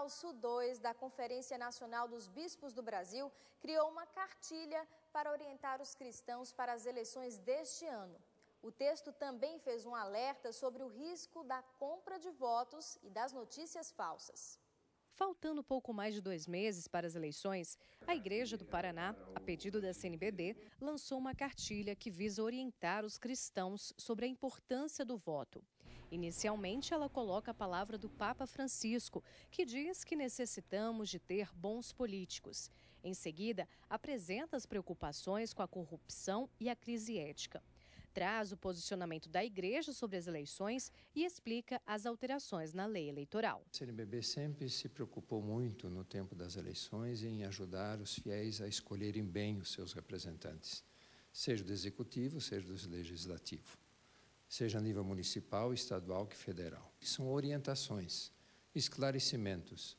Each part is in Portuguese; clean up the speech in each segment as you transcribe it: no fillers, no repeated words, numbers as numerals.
Falso 2 da Conferência Nacional dos Bispos do Brasil criou uma cartilha para orientar os cristãos para as eleições deste ano. O texto também fez um alerta sobre o risco da compra de votos e das notícias falsas. Faltando pouco mais de 2 meses para as eleições, a Igreja do Paraná, a pedido da CNBB, lançou uma cartilha que visa orientar os cristãos sobre a importância do voto. Inicialmente, ela coloca a palavra do Papa Francisco, que diz que necessitamos de ter bons políticos. Em seguida, apresenta as preocupações com a corrupção e a crise ética. Traz o posicionamento da Igreja sobre as eleições e explica as alterações na lei eleitoral. A CNBB sempre se preocupou muito no tempo das eleições em ajudar os fiéis a escolherem bem os seus representantes, seja do Executivo, seja do Legislativo, seja a nível municipal, estadual que federal. São orientações, esclarecimentos,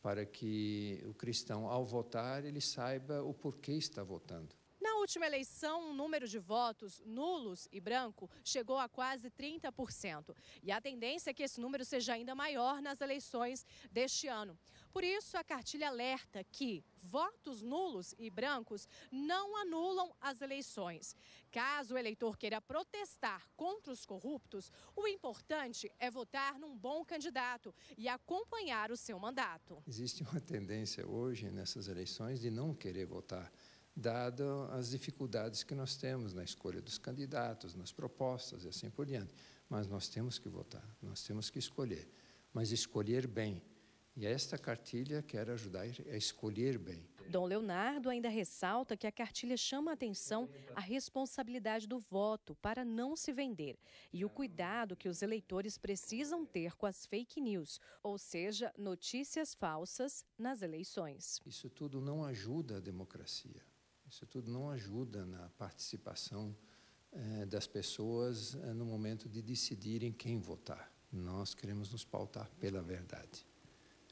para que o cristão, ao votar, ele saiba o porquê está votando. Na última eleição, o número de votos nulos e branco chegou a quase 30%. E a tendência é que esse número seja ainda maior nas eleições deste ano. Por isso, a cartilha alerta que votos nulos e brancos não anulam as eleições. Caso o eleitor queira protestar contra os corruptos, o importante é votar num bom candidato e acompanhar o seu mandato. Existe uma tendência hoje nessas eleições de não querer votar, dado as dificuldades que nós temos na escolha dos candidatos, nas propostas e assim por diante. Mas nós temos que votar, nós temos que escolher, mas escolher bem. E esta cartilha quer ajudar a escolher bem. Dom Leonardo ainda ressalta que a cartilha chama a atenção a responsabilidade do voto para não se vender e o cuidado que os eleitores precisam ter com as fake news, ou seja, notícias falsas nas eleições. Isso tudo não ajuda a democracia. Isso tudo não ajuda na participação das pessoas no momento de decidirem quem votar. Nós queremos nos pautar pela verdade.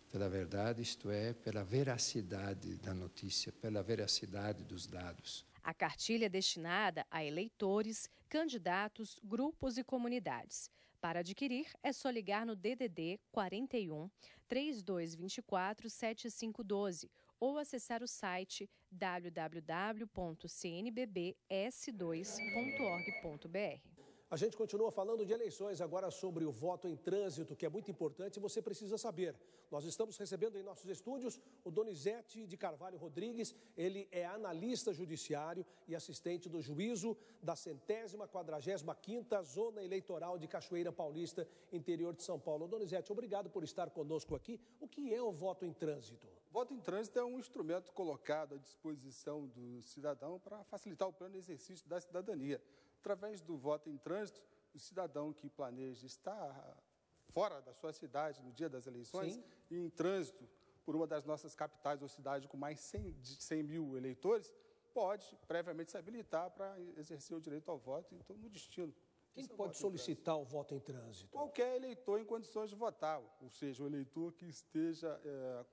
Pela verdade, isto é, pela veracidade da notícia, pela veracidade dos dados. A cartilha é destinada a eleitores, candidatos, grupos e comunidades. Para adquirir, é só ligar no DDD 41 3224 7512 ou acessar o site www.cnbbs2.org.br. A gente continua falando de eleições, agora sobre o voto em trânsito, que é muito importante e você precisa saber. Nós estamos recebendo em nossos estúdios o Donizete de Carvalho Rodrigues, ele é analista judiciário e assistente do juízo da 145ª Zona Eleitoral de Cachoeira Paulista, interior de São Paulo. Donizete, obrigado por estar conosco aqui. O que é o voto em trânsito? O voto em trânsito é um instrumento colocado à disposição do cidadão para facilitar o pleno exercício da cidadania. Através do voto em trânsito, o cidadão que planeja estar fora da sua cidade no dia das eleições, sim, e em trânsito por uma das nossas capitais ou cidade com mais de 100 mil eleitores, pode previamente se habilitar para exercer o direito ao voto no destino. Quem pode solicitar o voto em trânsito? Qualquer eleitor em condições de votar, ou seja, o eleitor que esteja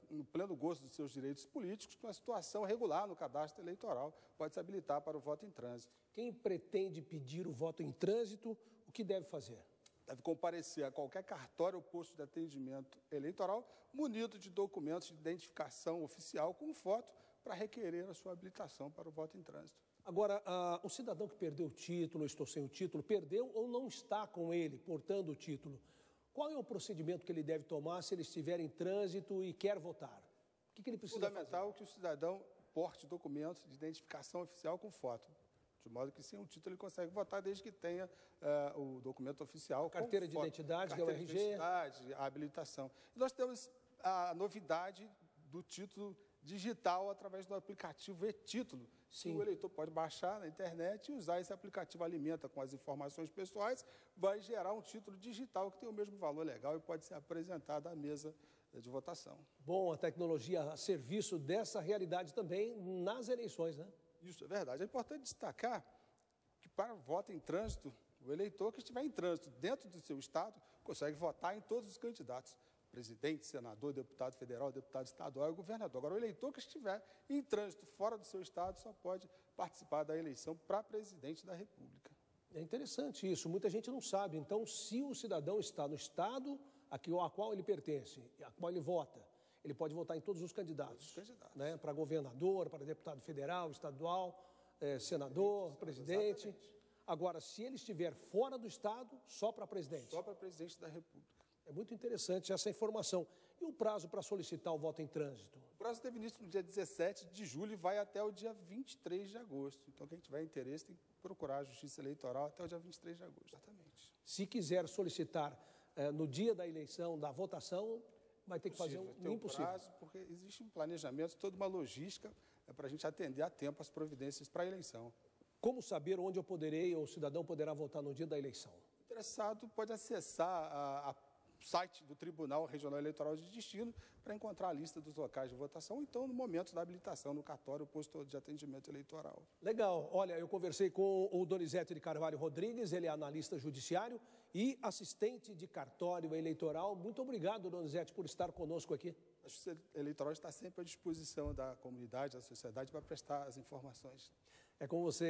no pleno gosto dos seus direitos políticos, com a situação regular no cadastro eleitoral, pode se habilitar para o voto em trânsito. Quem pretende pedir o voto em trânsito, o que deve fazer? Deve comparecer a qualquer cartório ou posto de atendimento eleitoral munido de documentos de identificação oficial com foto para requerer a sua habilitação para o voto em trânsito. Agora, o cidadão que perdeu o título, estou sem o título, perdeu ou não está com ele, portando o título, qual é o procedimento que ele deve tomar se ele estiver em trânsito e quer votar? O que ele precisa fazer? Fundamental que o cidadão porte documentos de identificação oficial com foto, de modo que sem o título ele consegue votar desde que tenha o documento oficial. Carteira de identidade, que é o RG. Carteira de identidade, a habilitação. E nós temos a novidade do título digital através do aplicativo e-Título. Sim. O eleitor pode baixar na internet e usar esse aplicativo, alimenta com as informações pessoais, vai gerar um título digital que tem o mesmo valor legal e pode ser apresentado à mesa de votação. Bom, a tecnologia a serviço dessa realidade também nas eleições, né? Isso é verdade. É importante destacar que para o voto em trânsito, o eleitor que estiver em trânsito dentro do seu estado consegue votar em todos os candidatos. Presidente, senador, deputado federal, deputado estadual e governador. Agora, o eleitor que estiver em trânsito fora do seu estado só pode participar da eleição para presidente da República. É interessante isso, muita gente não sabe. Então, se o cidadão está no estado a qual ele pertence, a qual ele vota, ele pode votar em todos os candidatos. Todos os candidatos. Né? Para governador, para deputado federal, estadual, senador, presidente. Exatamente. Agora, se ele estiver fora do estado, só para presidente. Só para presidente da República. É muito interessante essa informação. E o prazo para solicitar o voto em trânsito? O prazo teve início no dia 17 de julho e vai até o dia 23 de agosto. Então, quem tiver interesse tem que procurar a Justiça Eleitoral até o dia 23 de agosto. Exatamente. Se quiser solicitar no dia da eleição, da votação, vai ter que fazer um impossível. Prazo, porque existe um planejamento, toda uma logística para a gente atender a tempo as providências para a eleição. Como saber onde eu poderei ou o cidadão poderá votar no dia da eleição? O interessado pode acessar o site do Tribunal Regional Eleitoral de Destino para encontrar a lista dos locais de votação, ou então no momento da habilitação no cartório, posto de atendimento eleitoral. Legal. Olha, eu conversei com o Donizete de Carvalho Rodrigues, ele é analista judiciário e assistente de cartório eleitoral. Muito obrigado, Donizete, por estar conosco aqui. A Justiça Eleitoral está sempre à disposição da comunidade, da sociedade, para prestar as informações. É com você.